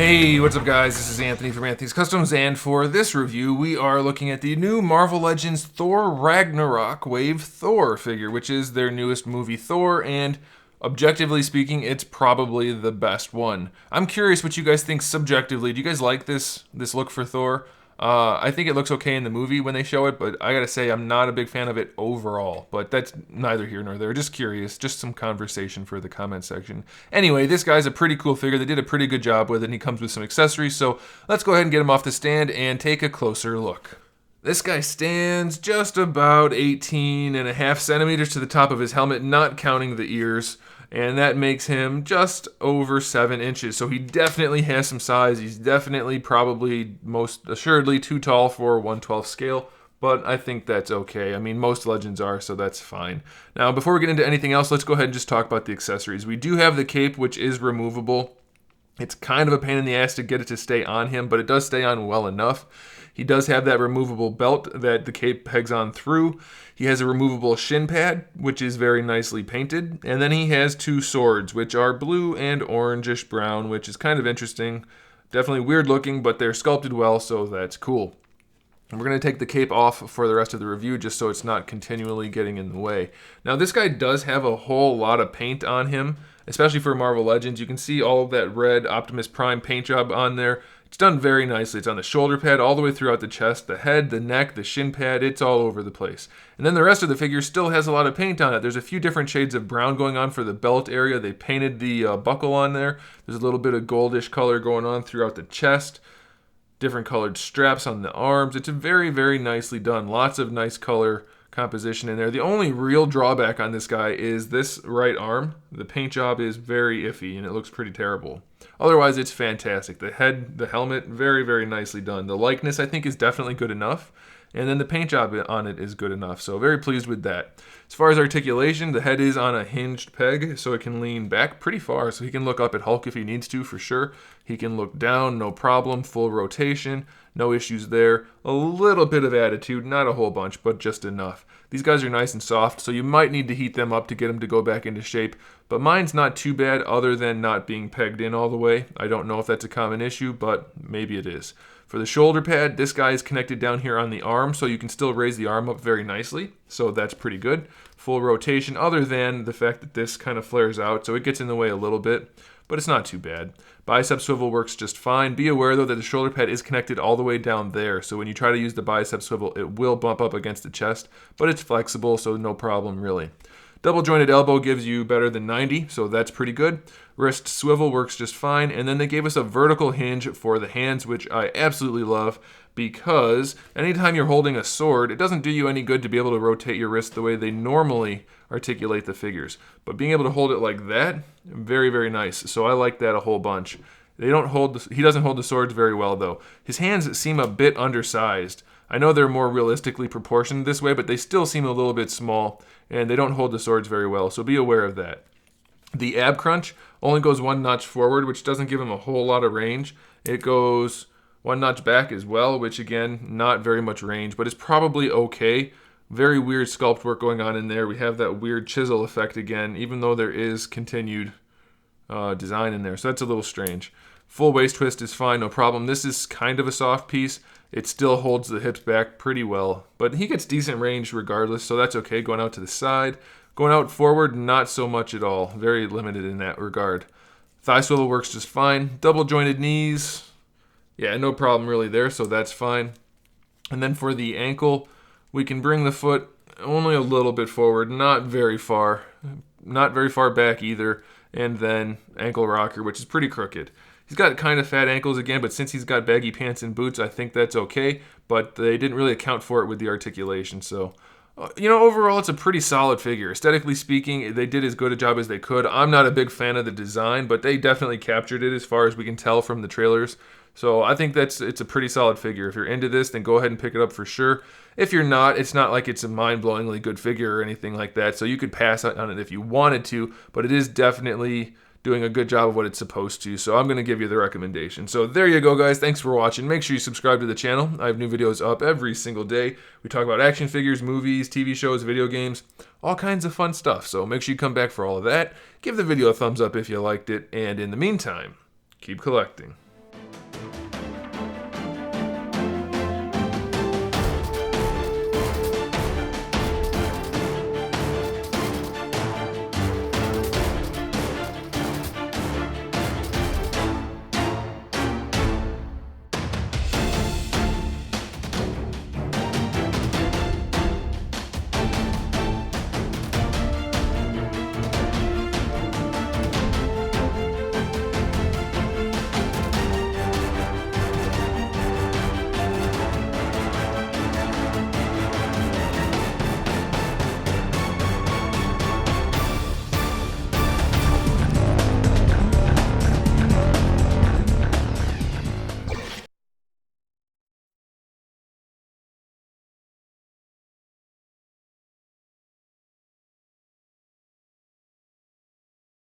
Hey, what's up guys? This is Anthony from AnthonysCustoms, and for this review, we are looking at the new Marvel Legends Thor Ragnarok Wave Thor figure, which is their newest movie Thor, and objectively speaking, it's probably the best one. I'm curious what you guys think subjectively. Do you guys like this look for Thor? I think it looks okay in the movie when they show it, but I gotta say I'm not a big fan of it overall. But that's neither here nor there. Just curious, just some conversation for the comment section. Anyway, this guy's a pretty cool figure. They did a pretty good job with it, and he comes with some accessories. So let's go ahead and get him off the stand and take a closer look. This guy stands just about 18.5 centimeters to the top of his helmet, not counting the ears. And that makes him just over 7 inches. So he definitely has some size. He's definitely probably most assuredly too tall for 1/12 scale. But I think that's okay. I mean, most Legends are, so that's fine. Now, before we get into anything else, let's go ahead and just talk about the accessories. We do have the cape, which is removable. It's kind of a pain in the ass to get it to stay on him, but it does stay on well enough. He does have that removable belt that the cape pegs on through. He has a removable shin pad, which is very nicely painted. And then he has 2 swords, which are blue and orangish brown, which is kind of interesting. Definitely weird looking, but they're sculpted well, so that's cool. And we're going to take the cape off for the rest of the review just so it's not continually getting in the way. Now, this guy does have a whole lot of paint on him, especially for Marvel Legends. You can see all of that red Optimus Prime paint job on there. It's done very nicely. It's on the shoulder pad all the way throughout the chest, the head, the neck, the shin pad. It's all over the place. And then the rest of the figure still has a lot of paint on it. There's a few different shades of brown going on for the belt area. They painted the buckle on there. There's a little bit of goldish color going on throughout the chest. Different colored straps on the arms. It's very, very nicely done. Lots of nice color composition in there. The only real drawback on this guy is this right arm. The paint job is very iffy and it looks pretty terrible. Otherwise, it's fantastic. The head, the helmet, very, very nicely done. The likeness, I think, is definitely good enough. And then the paint job on it is good enough. So very pleased with that. As far as articulation, the head is on a hinged peg, so it can lean back pretty far. So he can look up at Hulk if he needs to, for sure. He can look down, no problem. Full rotation, no issues there. A little bit of attitude, not a whole bunch, but just enough. These guys are nice and soft, so you might need to heat them up to get them to go back into shape. But mine's not too bad other than not being pegged in all the way. I don't know if that's a common issue, but maybe it is. For the shoulder pad, this guy is connected down here on the arm, so you can still raise the arm up very nicely. So that's pretty good. Full rotation, other than the fact that this kind of flares out, so it gets in the way a little bit, but it's not too bad. Bicep swivel works just fine. Be aware, though, that the shoulder pad is connected all the way down there, so when you try to use the bicep swivel, it will bump up against the chest, but it's flexible, so no problem, really. Double jointed elbow gives you better than 90, so that's pretty good. Wrist swivel works just fine, and then they gave us a vertical hinge for the hands, which I absolutely love, because anytime you're holding a sword, it doesn't do you any good to be able to rotate your wrist the way they normally articulate the figures. But being able to hold it like that, very, very nice. So I like that a whole bunch. He doesn't hold the swords very well, though. His hands seem a bit undersized. I know they're more realistically proportioned this way, but they still seem a little bit small, and they don't hold the swords very well, so be aware of that. The ab crunch only goes 1 notch forward, which doesn't give him a whole lot of range. It goes 1 notch back as well, which again, not very much range, but it's probably okay. Very weird sculpt work going on in there. We have that weird chisel effect again, even though there is continued design in there, so that's a little strange. Full waist twist is fine, no problem. This is kind of a soft piece. It still holds the hips back pretty well, but he gets decent range regardless, so that's okay. Going out to the side. Going out forward, not so much at all. Very limited in that regard. Thigh swivel works just fine. Double jointed knees, yeah, no problem really there, so that's fine. And then for the ankle, we can bring the foot only a little bit forward, not very far back either, and then ankle rocker, which is pretty crooked. He's got kind of fat ankles again, but since he's got baggy pants and boots, I think that's okay, but they didn't really account for it with the articulation, so overall, it's a pretty solid figure. Aesthetically speaking, they did as good a job as they could. I'm not a big fan of the design, but they definitely captured it as far as we can tell from the trailers. So I think it's a pretty solid figure. If you're into this, then go ahead and pick it up for sure. If you're not, it's not like it's a mind-blowingly good figure or anything like that, so you could pass on it if you wanted to, but it is definitely doing a good job of what it's supposed to, so I'm going to give you the recommendation. So there you go, guys. Thanks for watching. Make sure you subscribe to the channel. I have new videos up every single day. We talk about action figures, movies, TV shows, video games, all kinds of fun stuff, so make sure you come back for all of that. Give the video a thumbs up if you liked it, and in the meantime, keep collecting.